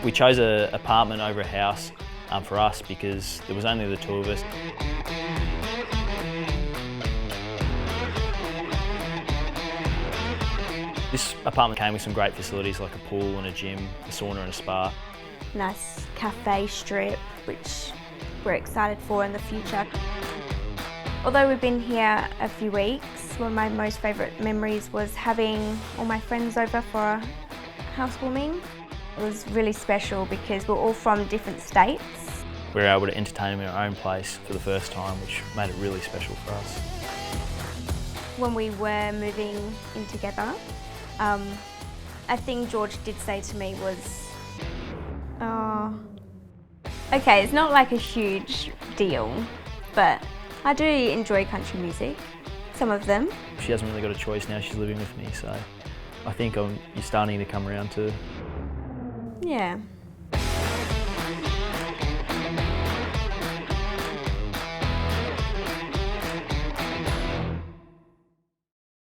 We chose an apartment over a house for us because there was only the two of us. This apartment came with some great facilities like a pool and a gym, a sauna and a spa. Nice cafe strip, which we're excited for in the future. Although we've been here a few weeks, one of my most favourite memories was having all my friends over for a housewarming. It was really special because we're all from different states. We were able to entertain them in our own place for the first time, which made it really special for us. When we were moving in together, a thing George did say to me was, "Oh, okay, it's not like a huge deal, but I do enjoy country music, some of them." She hasn't really got a choice now, she's living with me, so I think you're starting to come around to. Yeah.